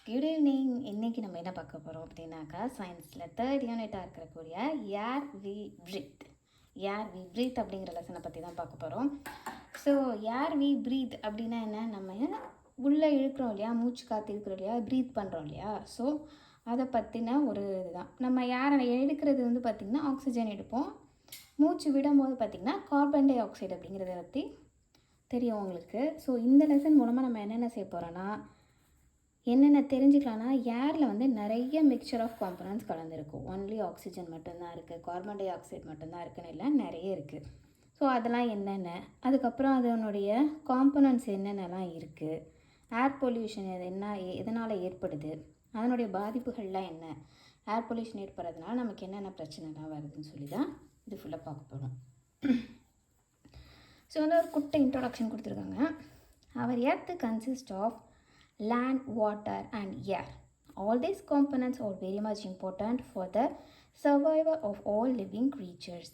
Good evening. இன்றைக்கி நம்ம என்ன பார்க்க போகிறோம் அப்படின்னாக்கா, சயின்ஸில் 3rd யூனிட்டாக இருக்கக்கூடிய ஏர் வி ப்ரீத் அப்படிங்கிற லெசனை பற்றி தான் பார்க்க போகிறோம். ஸோ ஏர் வி ப்ரீத் அப்படின்னா என்ன, நம்ம உள்ளே இழுக்கிறோம் இல்லையா, மூச்சு காற்று இழுக்கிறோம் இல்லையா, ப்ரீத் பண்ணுறோம் இல்லையா. ஸோ அதை பற்றின ஒரு இதுதான். நம்ம ஏரை எடுக்கிறது வந்து பார்த்திங்கன்னா ஆக்சிஜன் எடுப்போம், மூச்சு விடும்போது பார்த்திங்கன்னா கார்பன் டை ஆக்சைடு அப்படிங்கிறத பற்றி தெரியும் உங்களுக்கு. ஸோ இந்த லெசன் மூலமாக நம்ம என்னென்ன செய்ய போகிறோன்னா, என்னென்ன தெரிஞ்சுக்கலாம்னா, ஏரில் வந்து நிறைய மிக்சர் ஆஃப் காம்பனன்ட்ஸ் கலந்துருக்கும். ஒன்லி ஆக்சிஜன் மட்டும்தான் இருக்குது, கார்பன் டை ஆக்சைடு மட்டும்தான் இருக்குன்னு இல்லை, நிறைய இருக்குது. ஸோ அதெல்லாம் என்னென்ன, அதுக்கப்புறம் அதனுடைய காம்பனன்ட்ஸ் என்னென்னலாம் இருக்குது, ஏர் பொல்யூஷன் எதனால் ஏற்படுது, அதனுடைய பாதிப்புகள்லாம் என்ன, ஏர் பொல்யூஷன் ஏற்படுறதுனால நமக்கு என்னென்ன பிரச்சனைலாம் வருதுன்னு சொல்லி தான் இது ஃபுல்லாக பார்க்க போகிறோம். ஸோ வந்து ஒரு குட்டை இன்ட்ரோடக்ஷன் கொடுத்துருக்காங்க. அவர் earth consist of land, water and air. All these components are very much important for the survival of all living creatures.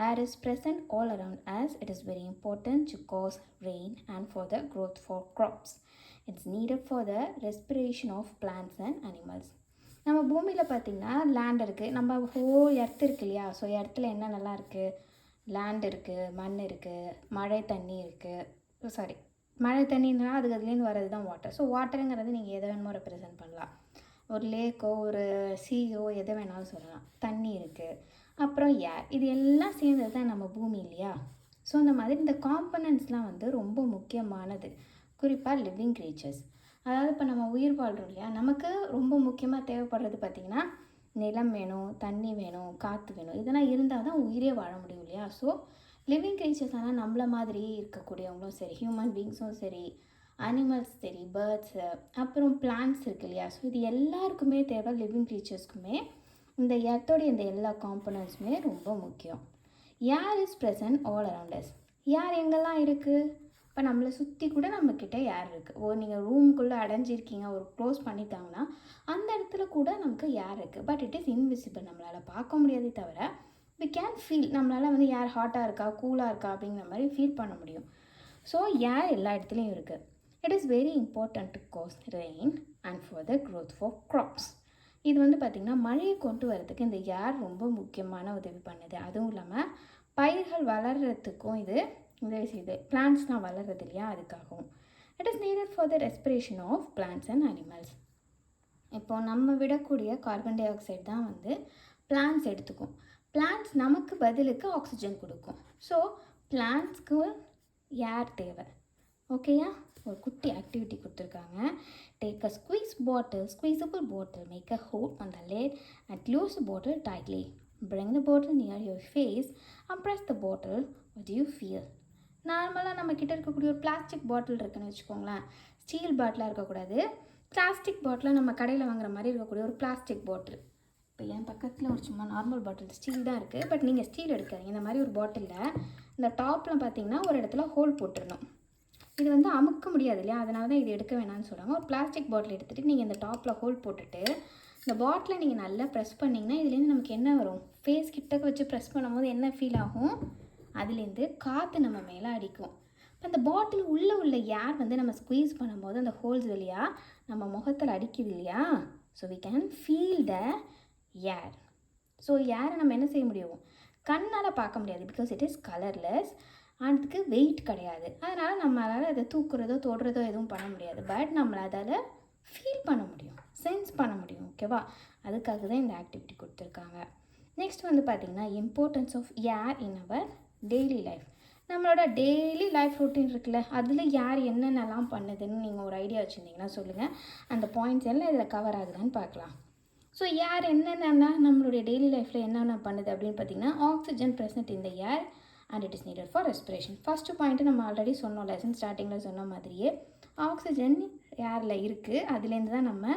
Air is present all around us. It is very important to cause rain and for the growth for crops. It's needed for the respiration of plants and animals. நம்ம பூமியில் பார்த்திங்கன்னா land இருக்குது, நம்ம whole earth இருக்குது இல்லையா. So எர்த்தில் என்னென்னலாம் இருக்குது, land இருக்குது, மண் இருக்குது, மழை தண்ணி இருக்குது, மழை தண்ணின்னா அதுலேருந்து வர்றது தான் வாட்டர். ஸோ வாட்டருங்கிறது நீங்கள் எதை வேணுமோ ரெப்ரசன்ட் பண்ணலாம், ஒரு லேக்கோ ஒரு சீயோ எதை வேணாலும் சொல்லலாம். தண்ணி இருக்குது, அப்புறம் ஏர், இது எல்லாம் சேர்ந்தது தான் நம்ம பூமி இல்லையா. ஸோ இந்த மாதிரி இந்த காம்பனன்ட்ஸ்லாம் வந்து ரொம்ப முக்கியமானது, குறிப்பாக லிவிங் க்ரீச்சர்ஸ். அதாவது இப்போ நம்ம உயிர் வாழ்கிறோம் இல்லையா, நமக்கு ரொம்ப முக்கியமாக தேவைப்படுறது பார்த்திங்கன்னா நிலம் வேணும், தண்ணி வேணும், காற்று வேணும். இதெல்லாம் இருந்தால் தான் உயிரே வாழ முடியும் இல்லையா. ஸோ லிவிங் க்ரீச்சர்ஸ் ஆனால் நம்மளை மாதிரி இருக்கக்கூடியவங்களும் சரி, ஹியூமன் பீங்ஸும் சரி, அனிமல்ஸ் சரி, பேர்ட்ஸு, அப்புறம் பிளான்ட்ஸ் இருக்குது இல்லையா. ஸோ இது எல்லாருக்குமே தேவை, லிவிங் க்ரீச்சர்ஸ்க்குமே இந்த எர்த்தோடைய இந்த எல்லா காம்பனன்ட்ஸுமே ரொம்ப முக்கியம். Air is present all around us. Air எங்கெல்லாம் இருக்குது, இப்போ நம்மளை சுற்றி கூட நம்மக்கிட்ட ஏர் இருக்குது. நீங்கள் ரூமுக்குள்ளே அடைஞ்சிருக்கீங்க, ஒரு க்ளோஸ் பண்ணிட்டாங்கன்னா அந்த இடத்துல கூட நமக்கு ஏர் இருக்குது. பட் இட் இஸ் இன்விசிபிள், நம்மளால் பார்க்க முடியாதே தவிர we can feel, நம்மளால் வந்து ஏர் ஹாட்டாக இருக்கா கூலாக இருக்கா அப்படிங்கிற மாதிரி ஃபீல் பண்ண முடியும். ஸோ ஏர் எல்லா இடத்துலையும் இருக்குது. It is very important to cause rain and for the growth for crops. இது வந்து பார்த்திங்கன்னா மழையை கொண்டு வரதுக்கு இந்த ஏர் ரொம்ப முக்கியமான உதவி பண்ணுது. அதுவும் இல்லாமல் பயிர்கள் வளர்கிறதுக்கும் இது உதவி செய்யுது. பிளான்ட்ஸ்லாம் வளர்கிறது இல்லையா, அதுக்காகவும். It is needed for the respiration of plants and animals. இப்போது நம்ம விடக்கூடிய கார்பன் டை ஆக்சைடு தான் வந்து பிளான்ட்ஸ் எடுத்துக்கும். பிளான்ட்ஸ் நமக்கு பதிலுக்கு ஆக்சிஜன் கொடுக்கும். ஸோ பிளான்ட்ஸ்க்கு ஏர் தேவை. ஓகேயா, ஒரு குட்டி ஆக்டிவிட்டி கொடுத்துருக்காங்க. Take a squeezable bottle, make a hole on the lid and close the bottle tightly. Bring the bottle near your face and press the bottle. What do you feel? நார்மலாக நம்ம கிட்ட இருக்கக்கூடிய ஒரு பிளாஸ்டிக் பாட்டில் இருக்குன்னு வச்சுக்கோங்களேன். Steel பாட்டிலாக இருக்கக்கூடாது, plastic bottle நம்ம கடையில் வாங்குற மாதிரி இருக்கக்கூடிய ஒரு பிளாஸ்டிக் பாட்டில். இப்போ என் பக்கத்தில் ஒரு சும்மா நார்மல் பாட்டில் ஸ்டீல் தான் இருக்குது. பட் நீங்கள் ஸ்டீல் எடுக்காதீங்க. இந்த மாதிரி ஒரு பாட்டிலில் இந்த டாப்பில் பார்த்தீங்கன்னா ஒரு இடத்துல ஹோல் போட்டுடணும். இது வந்து அமுக்க முடியாது இல்லையா, அதனால தான் இது எடுக்க வேணாம்னு சொல்கிறாங்க. ஒரு பிளாஸ்டிக் பாட்டில் எடுத்துகிட்டு நீங்கள் இந்த டாப்பில் ஹோல் போட்டுட்டு இந்த பாட்டிலை நீங்கள் நல்லா ப்ரெஸ் பண்ணிங்கன்னா இதுலேருந்து நமக்கு என்ன வரும், ஃபேஸ் கிட்டக்க வச்சு ப்ரெஸ் பண்ணும்போது என்ன ஃபீல் ஆகும், அதுலேருந்து காற்று நம்ம மேலே அடிக்கும். இப்போ அந்த பாட்டில் உள்ள ஏர் வந்து நம்ம ஸ்குவீஸ் பண்ணும்போது அந்த ஹோல்ஸ் வழியாக நம்ம முகத்தில் அடிக்குது இல்லையா. So we can feel the air. So ஏரை நம்ம என்ன செய்ய முடியும், கண்ணால் பார்க்க முடியாது, பிகாஸ் இட் இஸ் கலர்லெஸ், அதுக்கு வெயிட் கிடையாது. அதனால் நம்மளால் அதை தூக்குறதோ தொடுறதோ எதுவும் பண்ண முடியாது. பட் நம்மளால் அதால் ஃபீல் பண்ண முடியும், சென்ஸ் பண்ண முடியும். ஓகேவா, அதுக்காக தான் இந்த ஆக்டிவிட்டி கொடுத்துருக்காங்க. நெக்ஸ்ட் வந்து பார்த்திங்கன்னா importance of air in our daily life. நம்மளோட டெய்லி லைஃப் ரொட்டீன் இருக்குல்ல, அதில் ஏர் என்னென்னலாம் பண்ணுதுன்னு நீங்கள் ஒரு ஐடியா வச்சுருந்தீங்கன்னா சொல்லுங்கள். அந்த பாயிண்ட்ஸ் எல்லாம் இதில் கவர் ஆகுதான்னு பார்க்கலாம். ஸோ ஏர் என்னென்னா நம்மளுடைய டெய்லி லைஃப்பில் என்னென்ன பண்ணுது அப்படின்னு பார்த்திங்கன்னா, ஆக்சிஜன் ப்ரெசன்ட் இந்த ஏர் and it is needed for respiration. First point நம்ம ஆல்ரெடி சொன்னோம், லெசன் ஸ்டார்டிங்கில் சொன்ன மாதிரியே ஆக்சிஜன் ஏரில் இருக்குது. அதுலேருந்து தான் நம்ம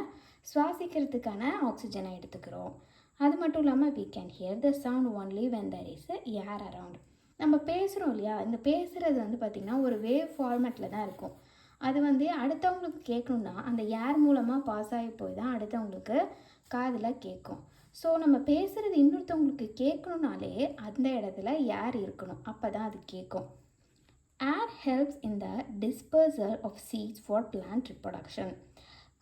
சுவாசிக்கிறதுக்கான ஆக்சிஜனை எடுத்துக்கிறோம். அது மட்டும் இல்லாமல் we can hear the sound only when there is a air around. நம்ம பேசுகிறோம் இல்லையா, இந்த பேசுகிறது வந்து பார்த்திங்கன்னா ஒரு வேவ் ஃபார்மேட்டில் தான் இருக்கும். அது வந்து அடுத்தவங்களுக்கு கேட்கணுன்னா அந்த ஏர் மூலமாக பாஸ் ஆகி போய் தான் அடுத்தவங்களுக்கு காதில் கேட்கும். ஸோ நம்ம பேசுகிறது இன்னொருத்தவங்களுக்கு கேட்கணுன்னாலே அந்த இடத்துல ஏர் இருக்கணும், அப்போ தான் அது கேட்கும். Air helps in the dispersal of seeds for plant reproduction.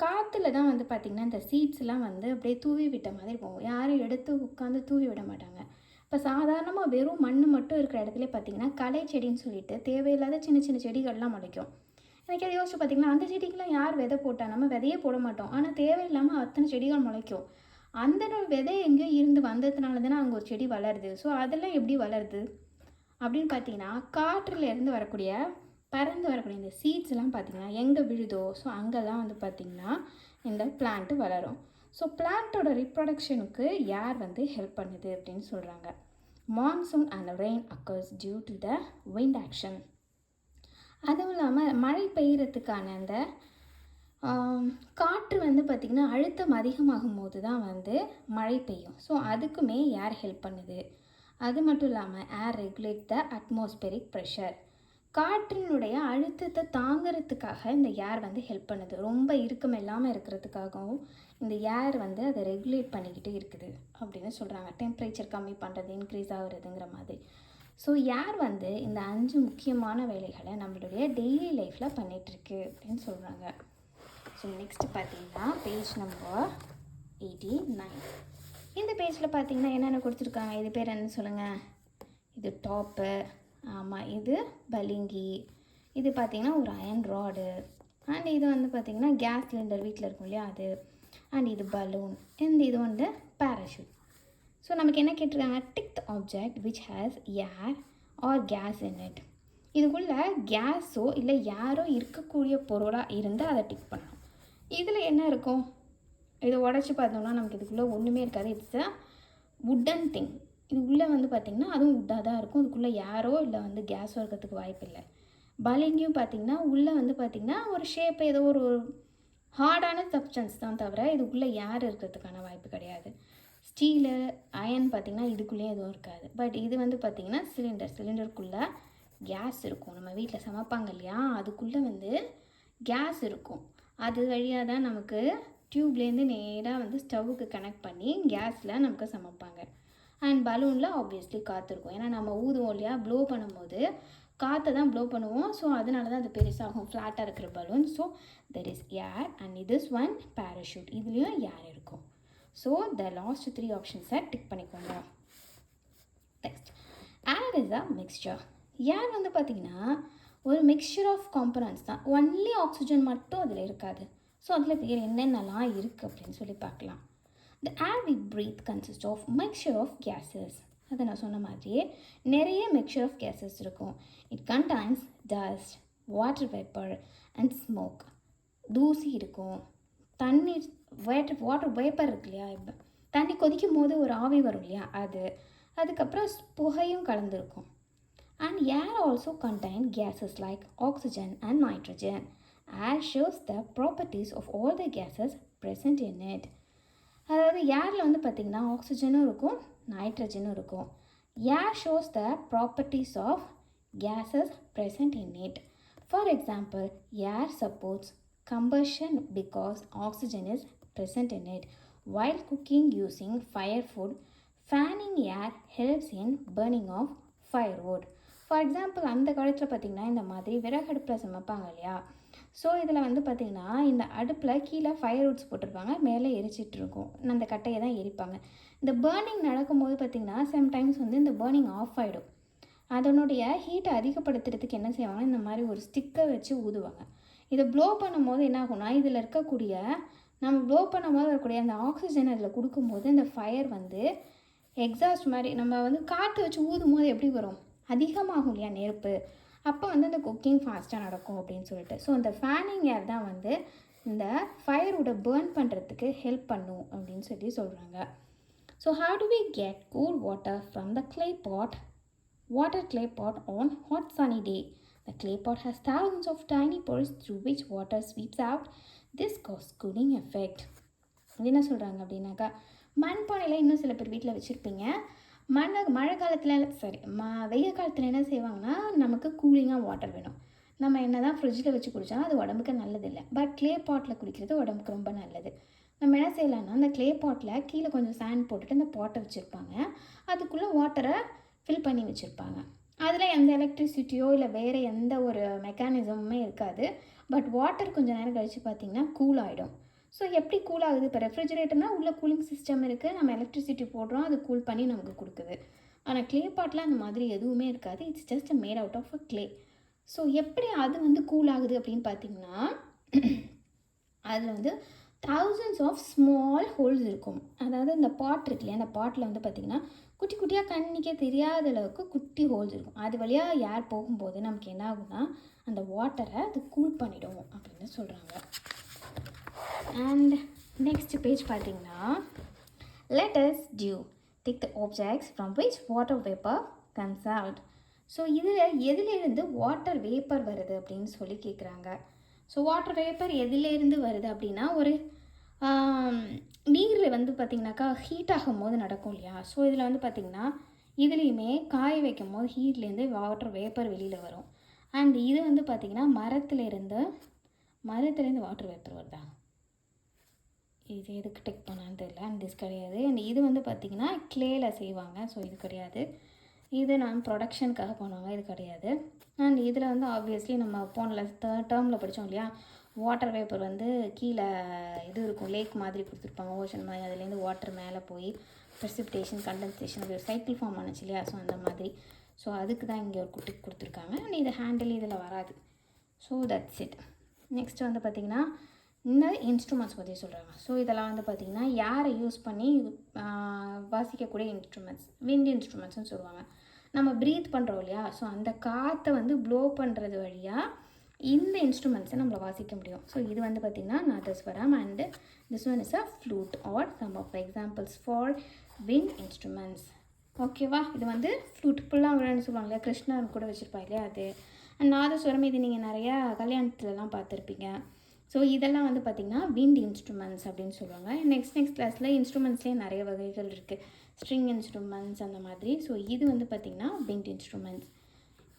காற்றுல தான் வந்து பார்த்திங்கன்னா இந்த சீட்ஸ்லாம் வந்து அப்படியே தூவி விட்ட மாதிரி போகும். யாரும் எடுத்து உட்காந்து தூவி விட மாட்டாங்க. இப்போ சாதாரணமாக வெறும் மண் மட்டும் இருக்கிற இடத்துல பார்த்திங்கன்னா களை செடின்னு சொல்லிட்டு தேவையில்லாத சின்ன சின்ன செடிகள்லாம் முளைக்கும். எனக்கு அதை யோசிச்சு பார்த்திங்கன்னா அந்த செடிக்கெலாம் யார் விதை போட்டால் நம்ம விதையே போட மாட்டோம். ஆனால் தேவையில்லாமல் அத்தனை செடிகள் முளைக்கும். அந்த விதை எங்கேயோ இருந்து வந்ததுனால தானே அங்கே ஒரு செடி வளருது. ஸோ அதெல்லாம் எப்படி வளருது அப்படின்னு பார்த்தீங்கன்னா காற்றுலேருந்து வரக்கூடிய பறந்து வரக்கூடிய இந்த சீட்ஸ்லாம் பார்த்திங்கன்னா எங்கே விழுதோ ஸோ அங்கெல்லாம் வந்து பார்த்திங்கன்னா இந்த பிளான்ட்டு வளரும். ஸோ பிளான்ட்டோட ரிப்ரொடக்ஷனுக்கு யார் வந்து ஹெல்ப் பண்ணுது அப்படின்னு சொல்கிறாங்க. Monsoon and rain occurs due to the wind action. அதுவும் இல்லாமல் மழை பெய்யறதுக்கான அந்த காற்று வந்து பார்த்திங்கன்னா அழுத்தம் அதிகமாகும் போது தான் வந்து மழை பெய்யும். ஸோ அதுக்குமே ஏர் ஹெல்ப் பண்ணுது. அது மட்டும் இல்லாமல் ஏர் ரெகுலேட் த அட்மாஸ்பெரிக் ப்ரெஷர். காற்றினுடைய அழுத்தத்தை தாங்கிறதுக்காக இந்த ஏர் வந்து ஹெல்ப் பண்ணுது. ரொம்ப இறுக்கம் இல்லாமல் இருக்கிறதுக்காகவும் இந்த ஏர் வந்து அதை ரெகுலேட் பண்ணிக்கிட்டு இருக்குது அப்படின்னு சொல்கிறாங்க. டெம்பரேச்சர் கம்மி பண்ணுறது, இன்க்ரீஸ் ஆகுறதுங்கிற மாதிரி. ஸோ ஏர் வந்து இந்த 5 முக்கியமான வேலைகளை நம்மளுடைய டெய்லி லைஃப்பில் பண்ணிகிட்ருக்கு அப்படின்னு சொல்கிறாங்க. ஸோ நெக்ஸ்ட்டு பார்த்தீங்கன்னா பேஜ் நம்பர் 89. இந்த பேஜில் பார்த்தீங்கன்னா என்னென்ன கொடுத்துருக்காங்க, இது பேர் என்ன சொல்லுங்கள். இது டாப்பு, ஆமாம், இது பலிங்கி, இது பார்த்திங்கன்னா ஒரு அயன் ராடு, அண்ட் இது வந்து பார்த்திங்கன்னா கேஸ் சிலிண்டர் வீட்டில் இருக்கும் இல்லையா அது, அண்ட் இது பலூன், இது வந்து பேராஷூட். ஸோ நமக்கு என்ன கேட்டிருக்காங்க, tick the object which has air or gas in it. இதுக்குள்ளே கேஸோ இல்லை யாரோ இருக்கக்கூடிய பொருளாக இருந்தால் அதை டிக் பண்ணணும். இதில் என்ன இருக்கும், இதை உடச்சி பார்த்தோம்னா நமக்கு இதுக்குள்ளே ஒன்றுமே இருக்காது. It's a wooden thing. இது உள்ளே வந்து பார்த்திங்கன்னா அதுவும் வுட்டாக தான் இருக்கும். இதுக்குள்ளே யாரோ இல்லை வந்து கேஸோ இருக்கிறதுக்கு வாய்ப்பு இல்லை. பலிங்கியும் பார்த்திங்கன்னா உள்ளே வந்து பார்த்திங்கன்னா ஒரு ஷேப் ஏதோ ஒரு ஹார்டான சப்ஸ்டன்ஸ் தான் தவிர இதுக்குள்ளே யார் இருக்கிறதுக்கான வாய்ப்பு கிடையாது. ஸ்டீலு, அயன் பார்த்திங்கன்னா இதுக்குள்ளேயே எதுவும் இருக்காது. பட் இது வந்து பார்த்திங்கன்னா சிலிண்டருக்குள்ளே கேஸ் இருக்கும். நம்ம வீட்டில் சமைப்பாங்க இல்லையா, அதுக்குள்ளே வந்து கேஸ் இருக்கும். அது வழியாக தான் நமக்கு டியூப்லேருந்து நேராக வந்து ஸ்டவ்வுக்கு கனெக்ட் பண்ணி கேஸில் நமக்கு சமைப்பாங்க. அண்ட் பலூனில் ஆப்வியஸ்லி காற்று இருக்கும். ஏன்னா நம்ம ஊதுவோம் இல்லையா, ப்ளோ பண்ணும்போது காற்றை தான் ப்ளோ பண்ணுவோம். ஸோ அதனால தான் அது பெருசாகும் ஃப்ளாட்டாக இருக்கிற balloon. So there is air and இது இஸ் ஒன் பேராஷூட். இதுலேயும் ஏர் இருக்கும். ஸோ த லாஸ்ட் 3 ஆப்ஷன்ஸை டிக் பண்ணிக்கோங்க. Next, air is a mixture. Air வந்து பார்த்திங்கன்னா ஒரு மிக்சர் ஆஃப் காம்பனன்ட்ஸ் தான். ஒன்லி ஆக்சிஜன் மட்டும் அதில் இருக்காது. ஸோ அதில் வேறு என்னென்னலாம் இருக்குது அப்படின்னு சொல்லி பார்க்கலாம். The air we breathe consists of mixture of gases. அதை நான் சொன்ன மாதிரியே நிறைய mixture of gases இருக்கும். It contains dust, water vapor and smoke. தூசி இருக்கும், தண்ணீர் வாட்டர் வேப்பர் இருக்கு இல்லையா, இப்போ தண்ணி கொதிக்கும் போது ஒரு ஆவி வரும் இல்லையா அது, அதுக்கப்புறம் புகையும் கலந்துருக்கும். And air also contain gases like oxygen and nitrogen. Air shows the properties of all the gases present in it. அதாவது ஏரில் வந்து பார்த்திங்கன்னா ஆக்சிஜனும் இருக்கும், நைட்ரஜனும் இருக்கும். Air shows the properties of gases present in it. For example, air supports combustion because oxygen is present in it. While cooking using fire food, fanning air helps in burning of firewood. For example, அந்த காலத்தில் பார்த்திங்கன்னா இந்த மாதிரி விறகடுப்பில் சமைப்பாங்க இல்லையா. So இதில் வந்து பார்த்திங்கன்னா இந்த அடுப்பில் கீழே ஃபயர்வுட்ஸ் போட்டிருப்பாங்க, மேலே எரிச்சிட்டு இருக்கும். அந்த கட்டையை தான் எரிப்பாங்க. இந்த பேர்னிங் நடக்கும்போது பார்த்திங்கன்னா சம்டைம்ஸ் வந்து இந்த பேர்னிங் ஆஃப் ஆகிடும். அதனுடைய ஹீட்டை அதிகப்படுத்துறதுக்கு என்ன செய்வாங்கன்னா இந்த மாதிரி ஒரு ஸ்டிக்கை வச்சு ஊதுவாங்க. இதை ப்ளோ பண்ணும்போது என்ன ஆகும்னா இதில் இருக்கக்கூடிய நம்ம ப்ளோ பண்ணும்போது வரக்கூடிய அந்த ஆக்சிஜன் அதில் கொடுக்கும்போது இந்த ஃபயர் வந்து எக்ஸாஸ்ட் மாதிரி நம்ம வந்து காற்று வச்சு ஊதும் போது எப்படி வரும், அதிகமாகும் இல்லையா நெருப்பு. அப்போ வந்து இந்த குக்கிங் ஃபாஸ்ட்டாக நடக்கும் அப்படின்னு சொல்லிட்டு. ஸோ இந்த ஃபேனிங் ஏர் தான் வந்து இந்த ஃபயரோட பேர்ன் பண்ணுறதுக்கு ஹெல்ப் பண்ணும் அப்படின்னு சொல்லி சொல்கிறாங்க. So how do we get cool water from the clay pot? Water clay pot on hot sunny day. The clay pot has thousands of tiny pores through which water sweeps out. This causes cooling effect. என்ன சொல்கிறாங்க அப்படின்னாக்கா, மண்பானையில் இன்னும் சில பேர் வீட்டில் வச்சுருப்பீங்க. மழை காலத்தில் வெயில் காலத்தில் என்ன செய்வாங்கன்னா நமக்கு கூலிங்காக வாட்டர் வேணும். நம்ம என்ன தான் ஃப்ரிட்ஜில் வச்சு குடித்தாலும் அது உடம்புக்கு நல்லதில்லை. பட் க்ளே பாட்டில் குடிக்கிறது உடம்புக்கு ரொம்ப நல்லது. நம்ம என்ன செய்யலாம்னா அந்த க்ளே பாட்டில் கீழே கொஞ்சம் சாண்ட் போட்டுட்டு அந்த பாட்டை வச்சுருப்பாங்க, அதுக்குள்ளே வாட்டரை ஃபில் பண்ணி வச்சுருப்பாங்க. அதில் எந்த எலக்ட்ரிசிட்டியோ இல்லை வேறு எந்த ஒரு மெக்கானிசமுமே இருக்காது. பட் வாட்டர் கொஞ்சம் நேரம் கழித்து பார்த்திங்கன்னா கூல் ஆகிடும். ஸோ எப்படி கூல் ஆகுது? இப்போ ரெஃப்ரிஜிரேட்டர்னால் உள்ள கூலிங் சிஸ்டம் இருக்குது, நம்ம எலக்ட்ரிசிட்டி போடுறோம், அது கூல் பண்ணி நமக்கு கொடுக்குது. ஆனால் க்ளே பாட்லாம் அந்த மாதிரி எதுவுமே இருக்காது. It's just made out of a clay. So எப்படி அது வந்து கூல் ஆகுது அப்படின்னு பார்த்தீங்கன்னா, அதில் வந்து thousands ஆஃப் ஸ்மால் ஹோல்ஸ் இருக்கும். அதாவது இந்த பாட் இருக்கு இல்லையா, அந்த பாட்டில் வந்து பார்த்திங்கன்னா குட்டி குட்டியாக கண்ணிக்கே தெரியாத அளவுக்கு குட்டி ஹோல்ஸ் இருக்கும். அது வழியாக ஏர் போகும்போது நமக்கு என்ன ஆகும்னா அந்த வாட்டரை அது கூல் பண்ணிடும் அப்படின்னு சொல்கிறாங்க. அண்ட் நெக்ஸ்ட் பேஜ் பார்த்தீங்கன்னா, let us do take the objects from which water vapor comes out. So இதில் எதுலேருந்து வாட்டர் வேப்பர் வருது அப்படின்னு சொல்லி கேட்குறாங்க. ஸோ வாட்டர் வேப்பர் எதுலேருந்து வருது அப்படின்னா, ஒரு நீர் வந்து பார்த்திங்கனாக்கா ஹீட் ஆகும் போது நடக்கும் இல்லையா. ஸோ இதில் வந்து பார்த்திங்கன்னா இதுலேயுமே காய வைக்கும் போது ஹீட்லேருந்து வாட்டர் வேப்பர் வெளியில் வரும். அண்ட் இது வந்து பார்த்திங்கன்னா மரத்துலேருந்து வாட்டர் வேப்பர் வருதா, இது எதுக்கு டெக் பண்ணான்னு தெரியல. அண்ட் திஸ் கிடையாது. அண்ட் இது வந்து பார்த்திங்கன்னா க்ளேயில் செய்வாங்க. ஸோ இது கிடையாது. இது நான் ப்ரொடக்ஷனுக்காக பண்ணுவாங்க, இது கிடையாது. அண்ட் இதில் வந்து ஆப்வியஸ்லி நம்ம போன டேர்மில் படித்தோம் இல்லையா, வாட்டர் வேப்பர் வந்து கீழே இது இருக்கும், லேக் மாதிரி கொடுத்துருப்பாங்க, ஓஷன் மாதிரி. அதுலேருந்து வாட்டர் மேலே போய் ப்ரெசிபிடேஷன், கண்டென்சேஷன், அது ஒரு சைக்கிள் ஃபார்ம் ஆனிச்சு இல்லையா. ஸோ அந்த மாதிரி. ஸோ அதுக்கு தான் இங்கே ஒரு குட்டி கொடுத்துருக்காங்க. அண்ட் இது ஹேண்டில் இதில் வராது. So that's it. நெக்ஸ்ட் வந்து பார்த்திங்கன்னா இந்த இன்ஸ்ட்ருமெண்ட்ஸ் பற்றி சொல்கிறாங்க. ஸோ இதெல்லாம் வந்து பார்த்திங்கன்னா யாரை யூஸ் பண்ணி வாசிக்கக்கூடிய இன்ஸ்ட்ருமெண்ட்ஸ், விண்ட் இன்ஸ்ட்ருமெண்ட்ஸ்னு சொல்லுவாங்க. நம்ம ப்ரீத் பண்ணுறோம் இல்லையா, ஸோ அந்த காற்றை வந்து ப்ளோ பண்ணுறது வழியாக இந்த இன்ஸ்ட்ருமெண்ட்ஸை நம்மளை வாசிக்க முடியும். ஸோ இது வந்து பார்த்திங்கன்னா நாதஸ்வரம். And this one is a flute or some of the examples for wind instruments. ஓகேவா? இது வந்து ஃப்ளூட் ஃபுல்லாக விழான்னு சொல்லுவாங்க இல்லையா, கிருஷ்ணர் கூட வச்சுருப்பாங்க இல்லையா அது. அண்ட் நாதஸ்வரம் இது நீங்கள் நிறையா கல்யாணத்துலலாம் பார்த்துருப்பீங்க. ஸோ இதெல்லாம் வந்து பார்த்திங்கன்னா விண்ட் இன்ஸ்ட்ருமெண்ட்ஸ் அப்படின்னு சொல்லுவாங்க. நெக்ஸ்ட் கிளாஸில் இன்ஸ்ட்ருமெண்ட்ஸ்லேயே நிறைய வகைகள் இருக்குது, ஸ்ட்ரிங் இன்ஸ்ட்ருமெண்ட்ஸ் அந்த மாதிரி. ஸோ இது வந்து பார்த்திங்கன்னா விண்ட் இன்ஸ்ட்ருமெண்ட்ஸ்.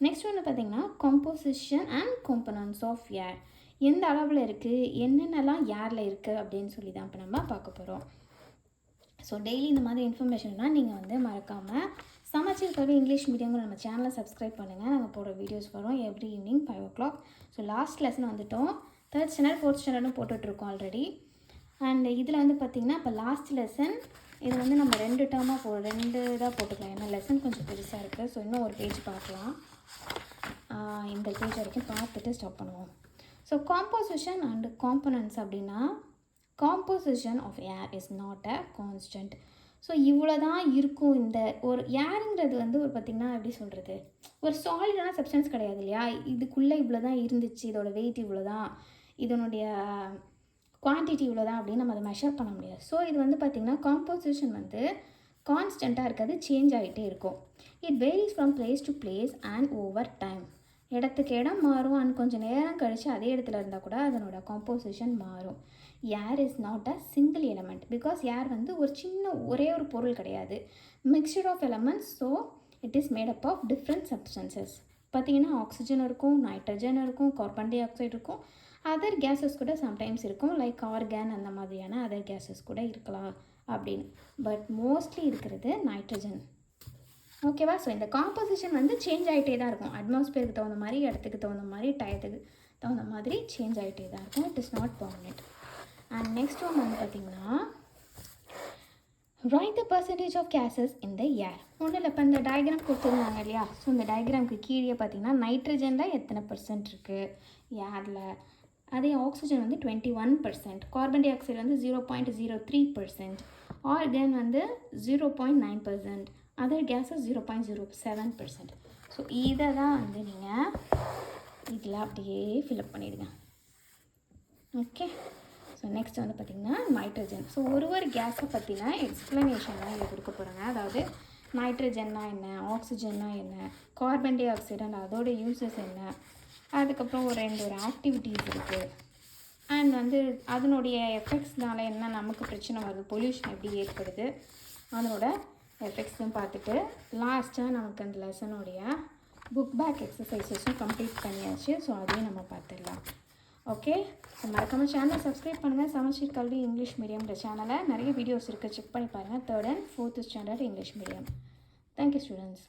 நெக்ஸ்ட் வந்து பார்த்திங்கன்னா composition and components of air. எந்த அளவில் இருக்குது, என்னென்னலாம் ஏரில் இருக்குது அப்படின்னு சொல்லி தான் இப்போ நம்ம பார்க்க போகிறோம். ஸோ டெய்லி இந்த மாதிரி இன்ஃபர்மேஷன்னால் நீங்கள் வந்து மறக்காமல் சமச்சீர் கல்வி இங்கிலீஷ் மீடியம்னு நம்ம சேனலை சப்ஸ்கிரைப் பண்ணுங்கள். நாங்கள் போடுற வீடியோஸ் வரும் every evening 5 o'clock. So last lesson வந்துவிட்டோம். 3rd standard 4th standardும் போட்டுட்ருக்கோம் ஆல்ரெடி. அண்ட் இதில் வந்து பார்த்திங்கன்னா இப்போ லாஸ்ட் லெசன் இது வந்து நம்ம 2 டேர்மாக 2 இதாக போட்டுக்கலாம். ஏன்னா லெசன் கொஞ்சம் பெருசாக இருக்குது. ஸோ இன்னும் ஒரு பேஜ் பார்க்கலாம். இந்த பேஜ் வரைக்கும் பார்த்துட்டு ஸ்டாப் பண்ணுவோம். ஸோ காம்போசிஷன் அண்ட் காம்பனன்ட்ஸ் அப்படின்னா, composition of air is not a constant. So இவ்வளோ தான் இருக்கும். இந்த ஒரு ஏருங்கிறது வந்து ஒரு பார்த்திங்கன்னா எப்படி சொல்கிறது, ஒரு சாலிடான சப்ஸ்டன்ஸ் கிடையாது இல்லையா. இதுக்குள்ளே இவ்வளோ தான் இருந்துச்சு, இதோட வெயிட் இவ்வளோ தான், இதனுடைய குவான்டிட்டி இவ்வளோ தான் அப்படின்னு நம்ம அதை மெஷர் பண்ண முடியாது. ஸோ இது வந்து பார்த்திங்கன்னா காம்போசிஷன் வந்து கான்ஸ்டண்ட்டாக இருக்காது, சேஞ்ச் ஆகிட்டே இருக்கும். It varies from place to place and over time. இடத்துக்கு இடம் மாறும். அண்ட் கொஞ்சம் நேரம் கழித்து அதே இடத்துல இருந்தால் கூட அதனோட காம்போசிஷன் மாறும். Air is not a single element because air வந்து ஒரு சின்ன ஒரே ஒரு பொருள் கிடையாது, mixture of elements. So it is made up of different substances. பார்த்திங்கன்னா ஆக்சிஜன் இருக்கும், நைட்ரஜன் இருக்கும், கார்பன் டை ஆக்சைடு இருக்கும், அதர் கேஸஸ் கூட சம்டைம்ஸ் இருக்கும், லைக் ஆர்கான் அந்த மாதிரியான அதர் கேஸஸ் கூட இருக்கலாம் அப்படின்னு. பட் மோஸ்ட்லி இருக்கிறது நைட்ரஜன். ஓகேவா? ஸோ இந்த காம்போசிஷன் வந்து சேஞ்ச் ஆகிட்டே தான் இருக்கும். அட்மாஸ்பியருக்கு தகுந்த மாதிரி, இடத்துக்கு தகுந்த மாதிரி, டயத்துக்கு தகுந்த மாதிரி சேஞ்ச் ஆகிட்டே தான் இருக்கும். It is not permanent. And next one வந்து பார்த்திங்கன்னா right the percentage of gases in the air. ஒன்றும் இல்லை, இப்போ இந்த டயக்ராம் கொடுத்துருந்தாங்க இல்லையா. ஸோ இந்த டயக்ராமுக்கு கீழே பார்த்திங்கன்னா நைட்ரஜனில் எத்தனை % இருக்குது ஏரில், அதே ஆக்சிஜன் வந்து 21%, கார்பன் டை ஆக்சைடு வந்து 0.03%, ஆர்கன் வந்து 0.9%, அதர் கேஸஸ் 0.07%. ஸோ இதை தான் வந்து நீங்கள் இதில் அப்படியே ஃபில்அப் பண்ணிவிடுங்க. ஓகே. ஸோ நெக்ஸ்ட் வந்து பார்த்திங்கன்னா நைட்ரஜன். ஸோ ஒரு கேஸை பற்றின எக்ஸ்ப்ளனேஷன்லாம் இங்கே கொடுக்க போகிறாங்க. அதாவது நைட்ரஜன்னா என்ன, ஆக்சிஜன்னா என்ன, கார்பன் டை ஆக்சைடு அண்ட் அதோட யூசஸ் என்ன, அதுக்கப்புறம் ஒரு ஆக்டிவிட்டீஸ் இருக்குது, அண்ட் வந்து அதனுடைய எஃபெக்ட்ஸ்னால என்ன நமக்கு பிரச்சனை வருது, பொல்யூஷன் எப்படி ஏற்படுது, அதனோட எஃபெக்ட்ஸும் பார்த்துட்டு லாஸ்ட்டாக நமக்கு அந்த லெசனுடைய புக் பேக் எக்ஸசைசஸும் கம்ப்ளீட் பண்ணியாச்சு. ஸோ அதையும் நம்ம பார்த்துடலாம். ஓகே. ஸோ மறக்காமல் சேனலை சப்ஸ்கிரைப் பண்ணுங்கள். சமச்சீர் கல்வி இங்கிலீஷ் மீடியம்ன்ற சேனலில் நிறைய வீடியோஸ் இருக்குது, செக் பண்ணி பாருங்கள். 3rd and 4th standard English medium. Thank you students.